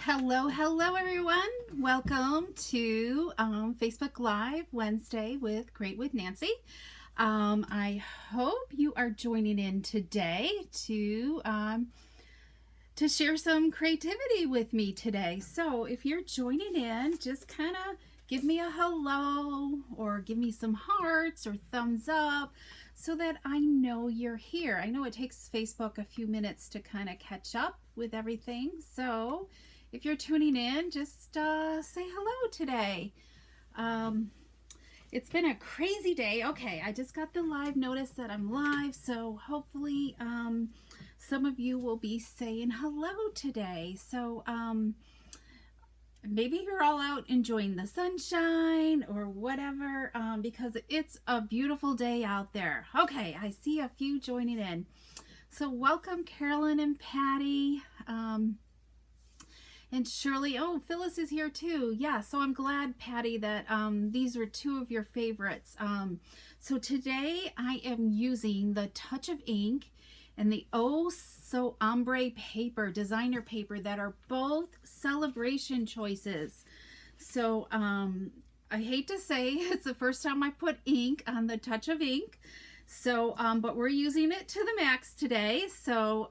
Hello everyone. Welcome to Facebook Live Wednesday with Great with Nancy. I hope you are joining in today to share some creativity with me today. So if you're joining in, just kind of give me a hello or give me some hearts or thumbs up so that I know you're here. I know it takes Facebook a few minutes to kind of catch up with everything. So if you're tuning in, just say hello today. It's been a crazy day. Okay, I just got the live notice that I'm live, so hopefully some of you will be saying hello today. So maybe you're all out enjoying the sunshine or whatever, because it's a beautiful day out there. Okay, I see a few joining in. So welcome Carolyn and Patty. And Shirley, oh, Phyllis is here too. Yeah, so I'm glad, Patty, that these were two of your favorites. So today I am using the Touch of Ink and the Oh So Ombre paper, designer paper, that are both Sale-a-bration choices. So I hate to say it's the first time I put ink on the Touch of Ink. So, but we're using it to the max today. So,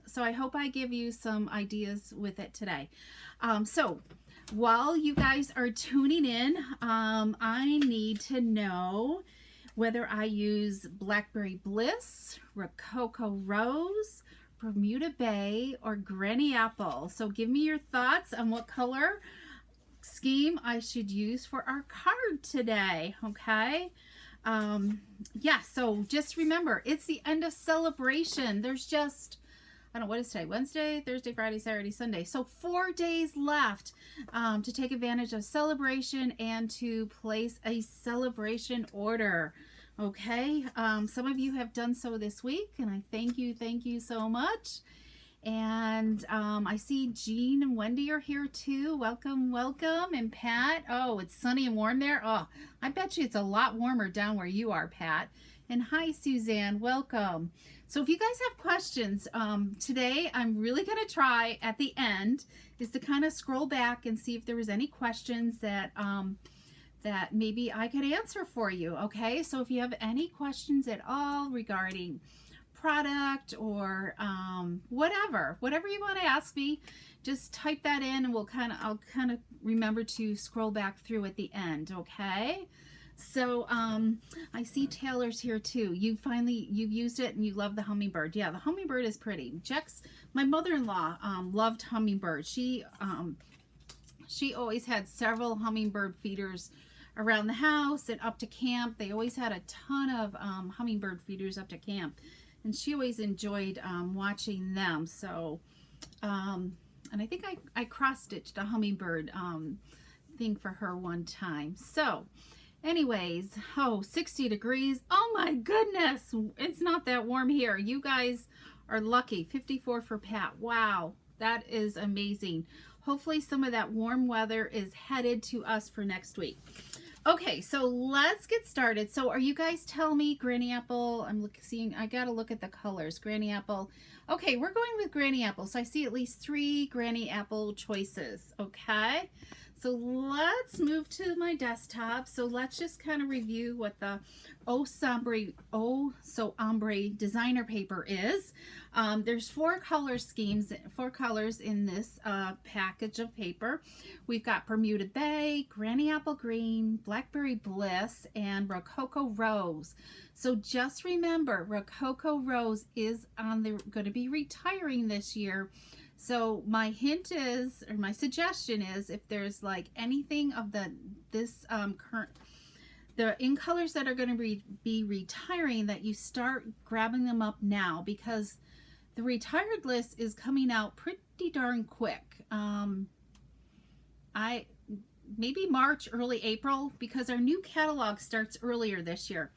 so I hope I give you some ideas with it today. So while you guys are tuning in, I need to know whether I use Blackberry Bliss, Rococo Rose, Bermuda Bay, or Granny Apple. So give me your thoughts on what color scheme I should use for our card today, okay? Yeah, so just remember, it's the end of Saleabration. There's just, I don't know, what is today? Wednesday, Thursday, Friday, Saturday, Sunday. So 4 days left to take advantage of Saleabration and to place a Saleabration order. Okay, some of you have done so this week, and I thank you so much. And I see Jean and Wendy are here too. Welcome, welcome. And Pat, oh, it's sunny and warm there. Oh, I bet you it's a lot warmer down where you are, Pat. And hi, Suzanne, welcome. So if you guys have questions, today I'm really going to try at the end is to kind of scroll back and see if there was any questions that that maybe I could answer for you. Okay, so if you have any questions at all regarding product or whatever you want to ask me, just type that in and I'll kind of remember to scroll back through at the end. Okay, so I see Taylor's here too. You've used it and you love the hummingbird. Yeah, the hummingbird is pretty. Jex, my mother-in-law loved hummingbird. She always had several hummingbird feeders around the house and up to camp. They always had a ton of hummingbird feeders up to camp. And she always enjoyed watching them. So, and I think I cross-stitched a hummingbird thing for her one time. So, anyways, oh, 60 degrees. Oh my goodness, it's not that warm here. You guys are lucky. 54 for Pat. Wow, that is amazing. Hopefully some of that warm weather is headed to us for next week. Okay, so let's get started. So are you guys telling me Granny Apple? I gotta look at the colors. Granny Apple. Okay, we're going with Granny Apple. So I see at least 3 Granny Apple choices. Okay, so let's move to my desktop. So let's just kind of review what the Oh So Ombre designer paper is. There's 4 color schemes, 4 colors in this package of paper. We've got Bermuda Bay, Granny Apple Green, Blackberry Bliss, and Rococo Rose. So just remember, Rococo Rose is going to be retiring this year. So my hint is, or my suggestion is, if there's like anything of the in colors that are going to be retiring, that you start grabbing them up now, because the retired list is coming out pretty darn quick. Maybe March, early April, because our new catalog starts earlier this year.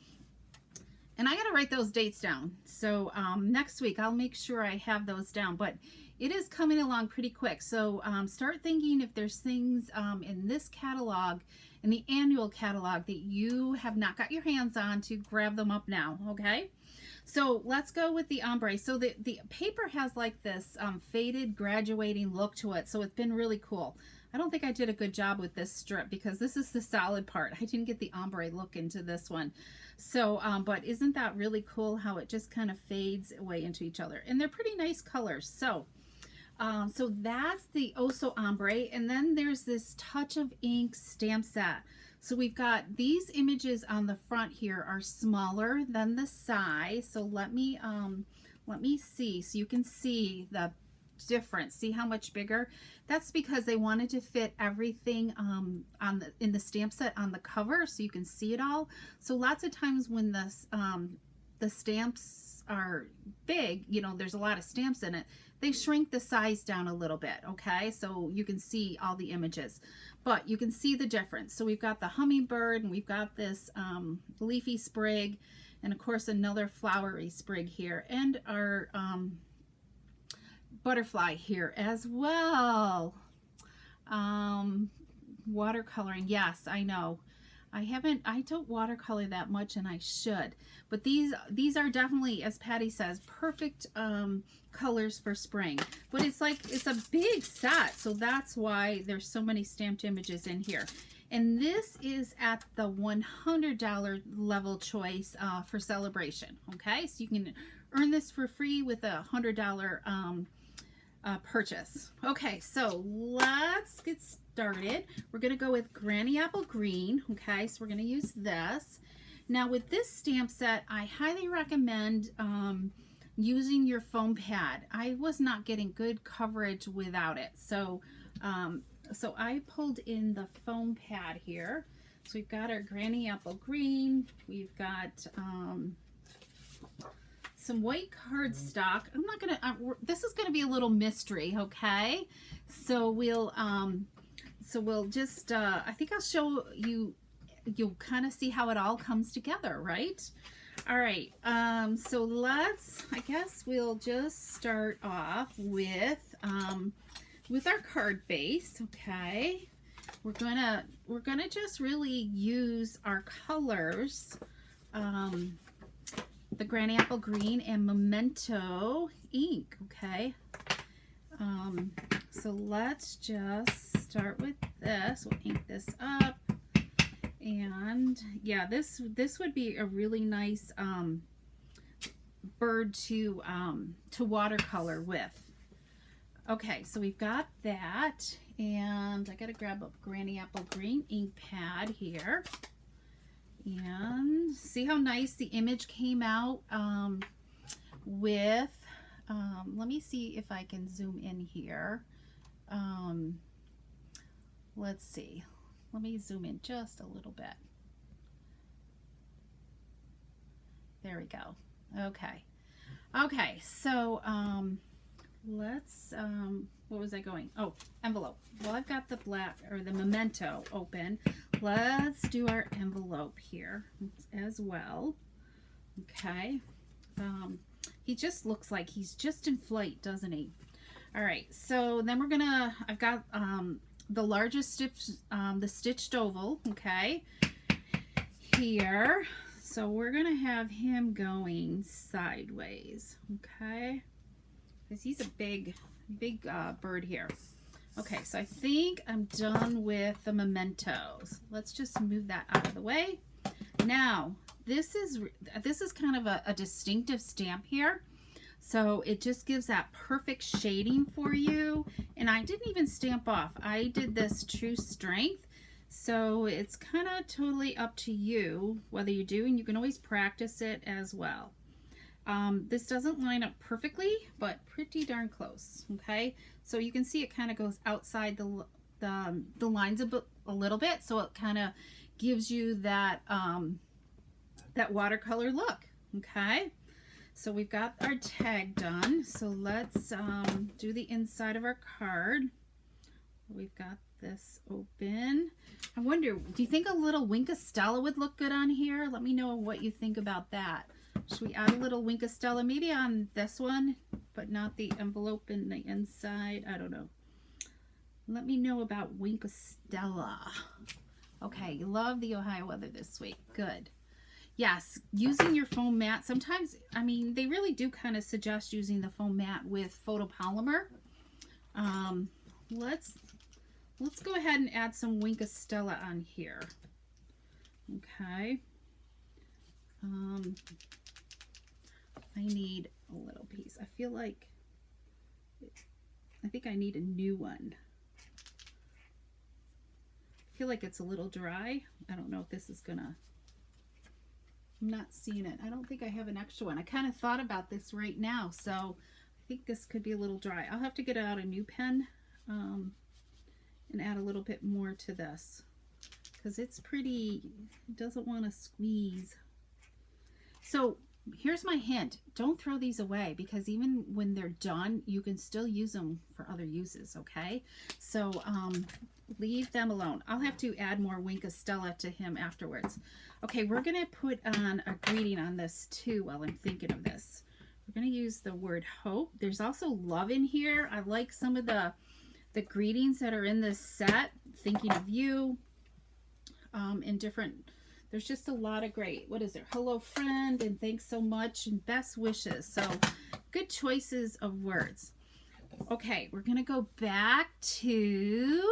And I got to write those dates down. So next week I'll make sure I have those down. But it is coming along pretty quick. So start thinking if there's things in this catalog, in the annual catalog, that you have not got your hands on, to grab them up now. Okay. So let's go with the ombre. So the paper has like this faded graduating look to it. So it's been really cool. I don't think I did a good job with this strip because this is the solid part. I didn't get the ombre look into this one. So, but isn't that really cool how it just kind of fades away into each other? And they're pretty nice colors. So, so that's the Oso Ombre. And then there's this Touch of Ink stamp set. So we've got these images on the front here are smaller than the side. So let me see so you can see the difference. See how much bigger? That's because they wanted to fit everything in the stamp set on the cover so you can see it all. So lots of times when the stamps are big, you know, there's a lot of stamps in it, they shrink the size down a little bit, okay? So you can see all the images, but you can see the difference. So we've got the hummingbird and we've got this leafy sprig and of course another flowery sprig here and our butterfly here as well. Watercoloring, yes, I know. I don't watercolor that much and I should, but these are definitely, as Patty says, perfect colors for spring. But it's like, it's a big set, so that's why there's so many stamped images in here. And this is at the $100 level choice for Saleabration, okay? So you can earn this for free with a $100 purchase. Okay, so let's get started. We're going to go with Granny Apple Green. Okay, so we're going to use this. Now with this stamp set, I highly recommend using your foam pad. I was not getting good coverage without it. So, so I pulled in the foam pad here. So we've got our Granny Apple Green. We've got some white cardstock. I'm not gonna, this is gonna be a little mystery, okay? So we'll just, I think I'll show you, you'll kind of see how it all comes together, right? All right, so I guess we'll just start off with our card base, okay? We're gonna just really use our colors, the Granny Apple Green and Memento ink, okay? So let's just start with this. We'll ink this up. And yeah, this would be a really nice bird to watercolor with. Okay, so we've got that, and I gotta grab a Granny Apple Green ink pad here. And see how nice the image came out with, let me see if I can zoom in here. Let's see. Let me zoom in just a little bit. There we go. Okay. Okay, so let's, what was I going? Oh, envelope. Well, I've got the black, or the Memento open. Let's do our envelope here as well. Okay. He just looks like he's just in flight, doesn't he? All right, so then we're gonna, I've got the largest stitch, the stitched oval, okay, here. So we're gonna have him going sideways, okay, because he's a big bird here. Okay, so I think I'm done with the mementos. Let's just move that out of the way. Now, this is kind of a distinctive stamp here. So it just gives that perfect shading for you. And I didn't even stamp off. I did this true strength. So it's kind of totally up to you whether you do, and you can always practice it as well. This doesn't line up perfectly, but pretty darn close, okay? So you can see it kind of goes outside the lines a little bit, so it kind of gives you that, that watercolor look, okay? So we've got our tag done, so let's do the inside of our card. We've got this open. I wonder, do you think a little Wink of Stella would look good on here? Let me know what you think about that. Should we add a little Wink of Stella maybe on this one, but not the envelope in the inside? I don't know. Let me know about Wink of Stella. Okay, you love the Ohio weather this week. Good. yes, using your foam mat. Sometimes, I mean, they really do kind of suggest using the foam mat with photopolymer. Let's go ahead and add some Wink of Stella on here. Okay. I need a little piece. I think I need a new one. I feel like it's a little dry. I don't know if this is gonna, I'm not seeing it. I don't think I have an extra one. I kind of thought about this right now, so I think this could be a little dry. I'll have to get out a new pen and add a little bit more to this because it's pretty, it doesn't want to squeeze. So here's my hint. Don't throw these away because even when they're done, you can still use them for other uses, okay? So leave them alone. I'll have to add more Wink of Stella to him afterwards. Okay, we're going to put on a greeting on this too while I'm thinking of this. We're going to use the word hope. There's also love in here. I like some of the greetings that are in this set. Thinking of you, in different, there's just a lot of great, what is it? Hello friend, and thanks so much, and best wishes. So good choices of words. Okay, we're going to go back to,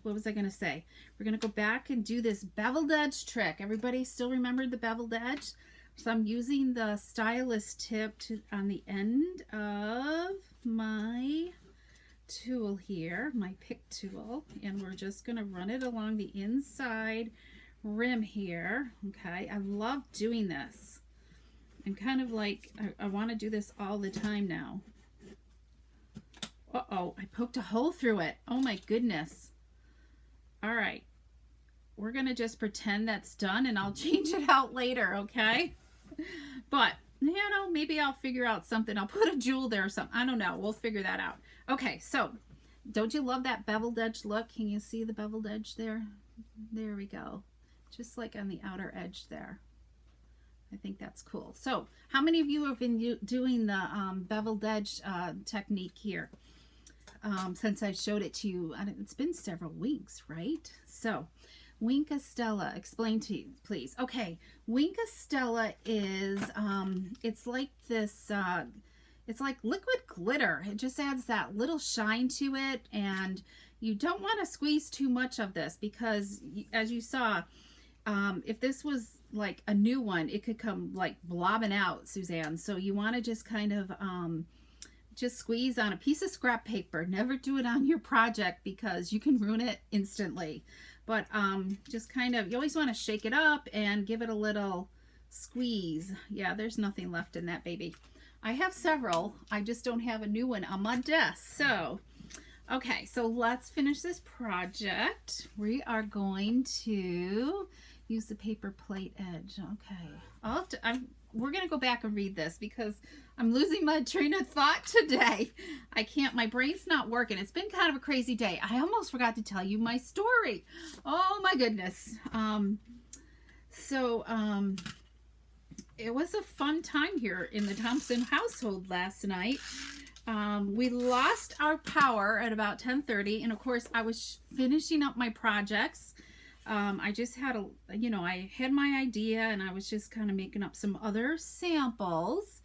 what was I going to say? We're going to go back and do this beveled edge trick. Everybody still remembered the beveled edge? So I'm using the stylus tip on the end of my tool here, my pick tool, and we're just going to run it along the inside rim here. Okay, I love doing this. I'm kind of like, I want to do this all the time now. Uh-oh, I poked a hole through it. Oh my goodness. All right, we're going to just pretend that's done and I'll change it out later, okay? But, you know, maybe I'll figure out something. I'll put a jewel there or something. I don't know. We'll figure that out. Okay, so don't you love that beveled edge look? Can you see the beveled edge there? There we go. Just like on the outer edge there. I think that's cool. So how many of you have been doing the beveled edge technique here since I showed it to you? It's been several weeks, right? So Wink of Stella, explain to you, please. Okay, Wink of Stella is, it's like this, it's like liquid glitter. It just adds that little shine to it, and you don't want to squeeze too much of this because, as you saw, if this was like a new one, it could come like blobbing out, Suzanne. So you want to just kind of just squeeze on a piece of scrap paper. Never do it on your project because you can ruin it instantly. But just kind of, you always want to shake it up and give it a little squeeze. Yeah, there's nothing left in that baby. I have several. I just don't have a new one on my desk. So, okay, so let's finish this project. We are going to use the paper plate edge. Okay, we're going to go back and read this because I'm losing my train of thought today. I can't, my brain's not working. It's been kind of a crazy day. I almost forgot to tell you my story. Oh my goodness. It was a fun time here in the Thompson household last night. We lost our power at about 10:30, and of course I was finishing up my projects. I just had I had my idea, and I was just kind of making up some other samples,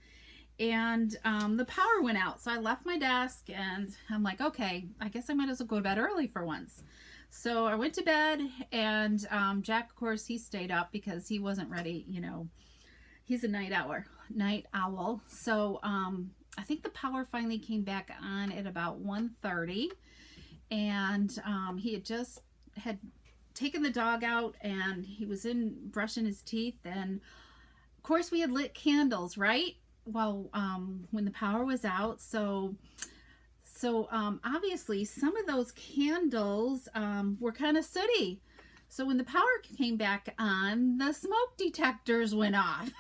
and the power went out. So I left my desk, and I'm like, okay, I guess I might as well go to bed early for once. So I went to bed, and Jack, of course, he stayed up because he wasn't ready. He's a night owl. So I think the power finally came back on at about 1:30, and he had taken the dog out, and he was in brushing his teeth, and of course we had lit candles, right? Well, when the power was out, so obviously some of those candles were kind of sooty. So when the power came back on, the smoke detectors went off.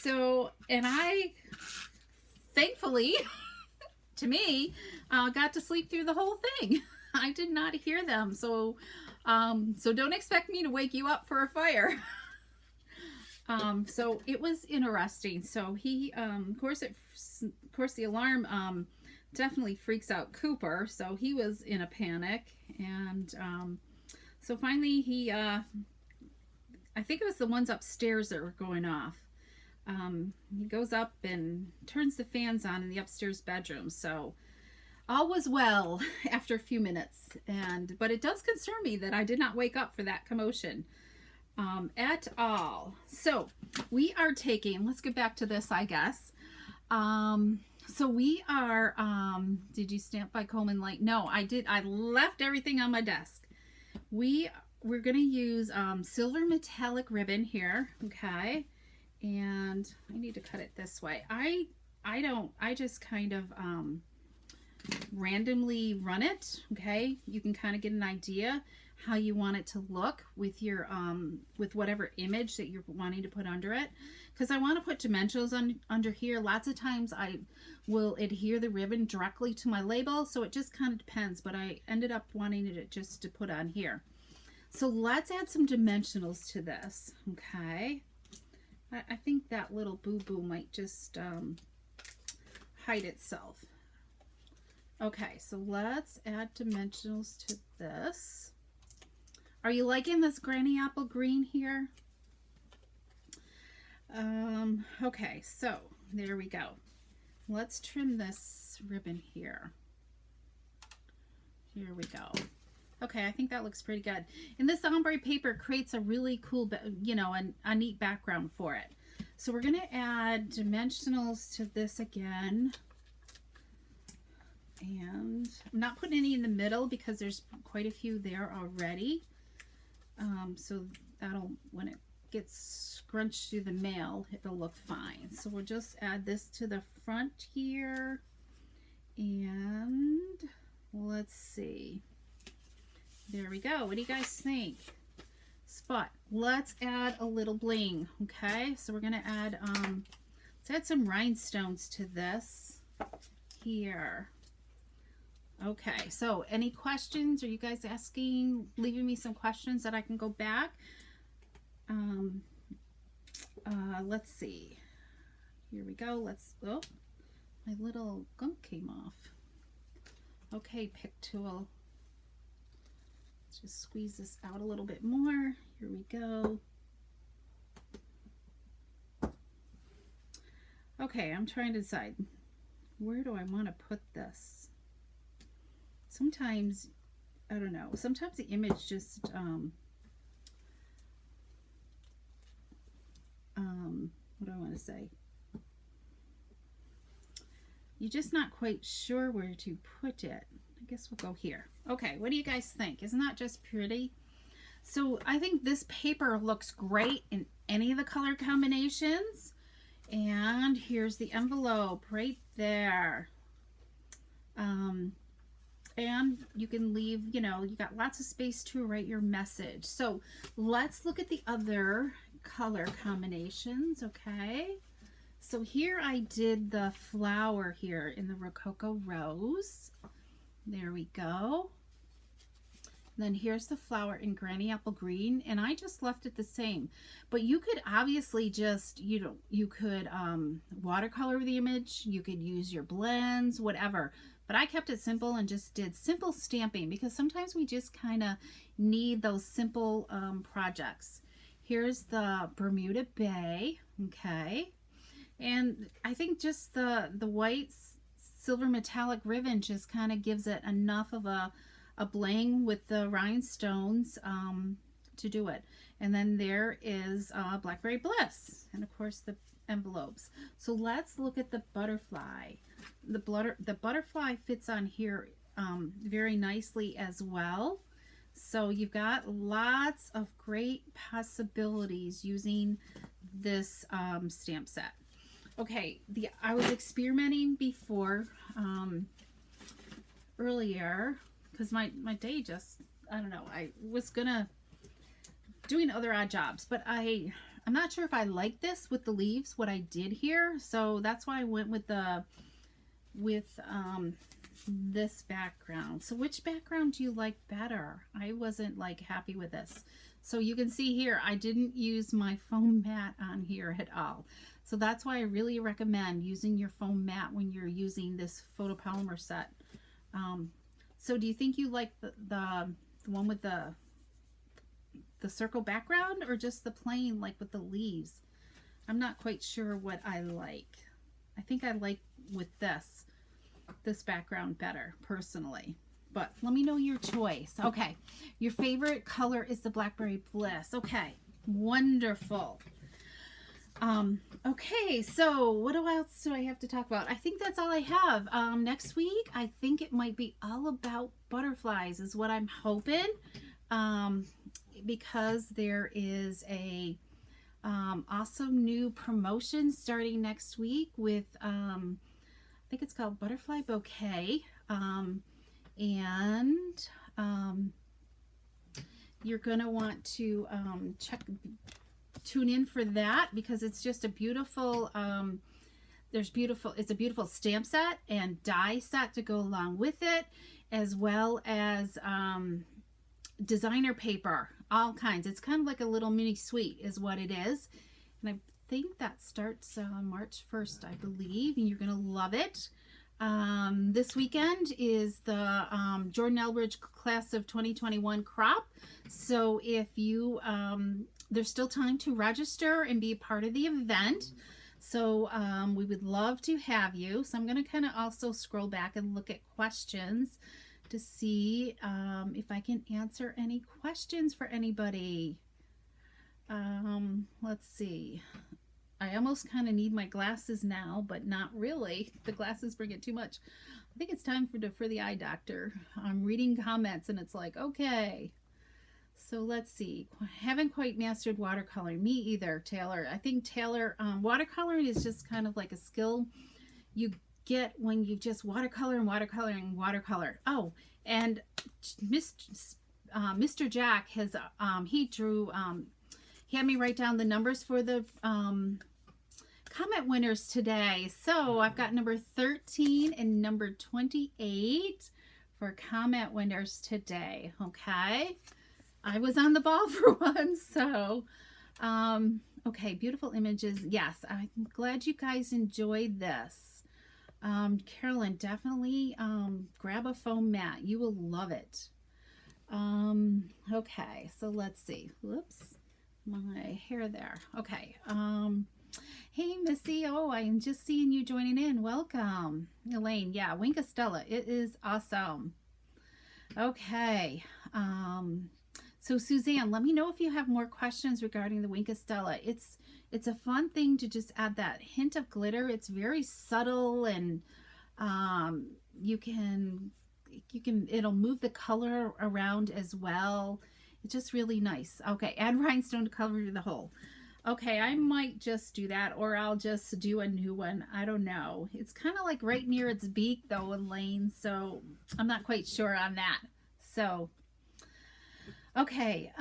So, and I, thankfully, to me, got to sleep through the whole thing. I did not hear them. So don't expect me to wake you up for a fire. So it was interesting. So he, of course the alarm, definitely freaks out Cooper. So he was in a panic, and, So finally he, I think it was the ones upstairs that were going off. He goes up and turns the fans on in the upstairs bedroom. So all was well after a few minutes. But it does concern me that I did not wake up for that commotion at all. So we are taking, let's get back to this, I guess. So we are, did you stamp by Coleman Light? No, I did. I left everything on my desk. We're going to use silver metallic ribbon here. Okay. And I need to cut it this way. I just kind of randomly run it. Okay. You can kind of get an idea how you want it to look with your with whatever image that you're wanting to put under it, because I want to put dimensionals under here. Lots of times I will adhere the ribbon directly to my label, so it just kind of depends, but I ended up wanting it just to put on here. So let's add some dimensionals to this. Okay, I think that little boo-boo might just hide itself. Okay, so let's add dimensionals to this. Are you liking this granny apple green here? Okay, so there we go. Let's trim this ribbon here. Here we go. Okay, I think that looks pretty good. And this ombre paper creates a really cool, you know, a neat background for it. So we're going to add dimensionals to this again. And I'm not putting any in the middle because there's quite a few there already. So that'll, when it gets scrunched through the mail, it'll look fine. So we'll just add this to the front here. And let's see. There we go. What do you guys think? Spot. Let's add a little bling. Okay, so we're gonna add let's add some rhinestones to this here. Okay, so any questions? Are you guys leaving me some questions that I can go back? Let's see. Here we go. Oh, my little gunk came off. Okay, pick tool. Let's just squeeze this out a little bit more. Here we go. Okay, I'm trying to decide, where do I want to put this? Sometimes, I don't know, sometimes the image just, what do I want to say? You're just not quite sure where to put it. I guess we'll go here. Okay, what do you guys think? Isn't that just pretty? So I think this paper looks great in any of the color combinations. And here's the envelope right there. And you can leave, you know, you got lots of space to write your message. So let's look at the other color combinations. Okay, so here I did the flower here in the Rococo Rose. There we go. Then here's the flower in Granny Apple Green, and I just left it the same. But you could obviously just, you could watercolor the image, you could use your blends, whatever. But I kept it simple and just did simple stamping, because sometimes we just kind of need those simple projects. Here's the Bermuda Bay, okay. And I think just the white silver metallic ribbon just kind of gives it enough of a bling with the rhinestones to do it. And then there is Blackberry Bliss, and of course the envelopes. So let's look at the butterfly. The butterfly fits on here very nicely as well. So you've got lots of great possibilities using this stamp set. Okay, I was experimenting before earlier, because my day just, I don't know, I was doing other odd jobs, but I'm not sure if I like this with the leaves, what I did here. So that's why I went with this background. So which background do you like better? I wasn't like happy with this. So you can see here, I didn't use my foam mat on here at all. So that's why I really recommend using your foam mat when you're using this photopolymer set. So do you think you like the one with the the circle background or just the plain like with the leaves. I'm not quite sure what I like. I think I like with this background better personally, but let me know your choice. Okay, your favorite color is the Blackberry Bliss. Okay, wonderful. Okay, so what else do I have to talk about? I think that's all I have. Next week, I think it might be all about butterflies is what I'm hoping, because there is a awesome new promotion starting next week with, I think it's called Butterfly Bouquet, and you're going to want to tune in for that, because it's just a beautiful, it's a beautiful stamp set and die set to go along with it, as well as designer paper, all kinds. It's kind of like a little mini suite is what it is, and I think that starts March 1st, I believe, and you're gonna love it. This weekend is the Jordan Elbridge class of 2021 crop, so if you there's still time to register and be a part of the event, so we would love to have you. So I'm going to kind of also scroll back and look at questions to see if I can answer any questions for anybody. Let's see. I almost kind of need my glasses now, but not really. The glasses bring it too much. I think it's time for the eye doctor. I'm reading comments and it's like, okay. So let's see. Haven't quite mastered watercoloring. Me either, Taylor. I think Taylor, watercoloring is just kind of like a skill you get when you just watercolor and watercolor and watercolor. Oh, and Mr. Jack has, he drew, he had me write down the numbers for the comment winners today. So I've got number 13 and number 28 for comment winners today. Okay. I was on the ball for once, so, okay, beautiful images. Yes, I'm glad you guys enjoyed this. Carolyn, definitely grab a foam mat. You will love it. Okay, so let's see. Whoops, my hair there. Okay. Hey, Missy. Oh, I'm just seeing you joining in. Welcome. Elaine, yeah, Wink of Stella. It is awesome. Okay. So Suzanne, let me know if you have more questions regarding the Wink of Stella. It's a fun thing to just add that hint of glitter. It's very subtle, and it'll move the color around as well. It's just really nice. Okay, add rhinestone to cover the hole. Okay, I might just do that, or I'll just do a new one. I don't know. It's kind of like right near its beak though, Elaine, so I'm not quite sure on that. So okay,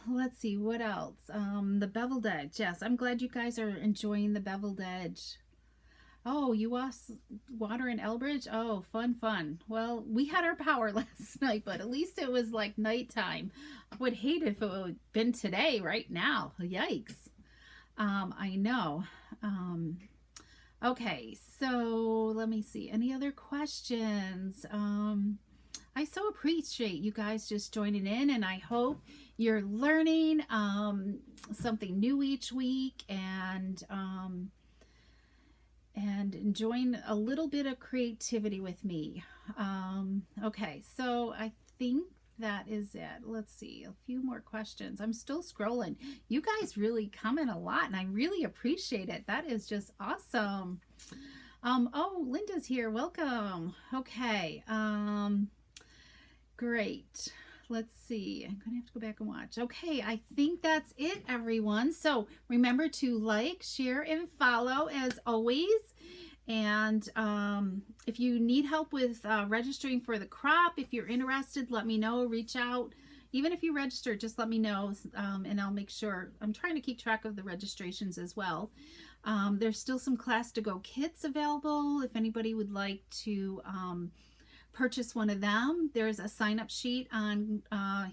let's see, what else? The beveled edge. Yes, I'm glad you guys are enjoying the beveled edge. Oh, you lost water in Elbridge? Oh, fun. Well, we had our power last night, but at least it was like nighttime. I would hate if it would have been today, right now. Yikes. I know. Okay, so let me see. Any other questions? I so appreciate you guys just joining in, and I hope you're learning something new each week, and enjoying a little bit of creativity with me. Okay, so I think that is it. Let's see, a few more questions. I'm still scrolling. You guys really comment a lot, and I really appreciate it. That is just awesome. Oh, Linda's here. Welcome. Okay. Great. Let's see. I'm going to have to go back and watch. Okay, I think that's it, everyone. So remember to like, share, and follow as always. And if you need help with registering for the crop, if you're interested, let me know. Reach out. Even if you register, just let me know, and I'll make sure. I'm trying to keep track of the registrations as well. There's still some class to go kits available if anybody would like to purchase one of them. There's a sign-up sheet on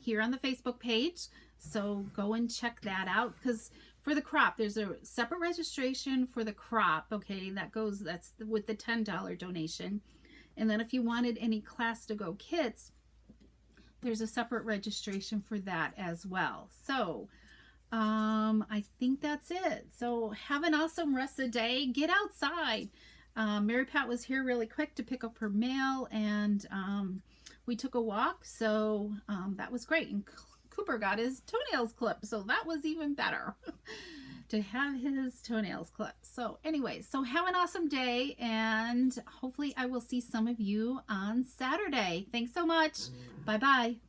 here on the Facebook page, so go and check that out, because for the crop there's a separate registration for the crop. Okay, that's with the $10 donation, and then if you wanted any class to go kits, there's a separate registration for that as well. So I think that's it. So have an awesome rest of the day. Get outside. Mary Pat was here really quick to pick up her mail, and we took a walk, so that was great. And Cooper got his toenails clipped, so that was even better to have his toenails clipped. So anyway, so have an awesome day, and hopefully I will see some of you on Saturday. Thanks so much. Bye-bye.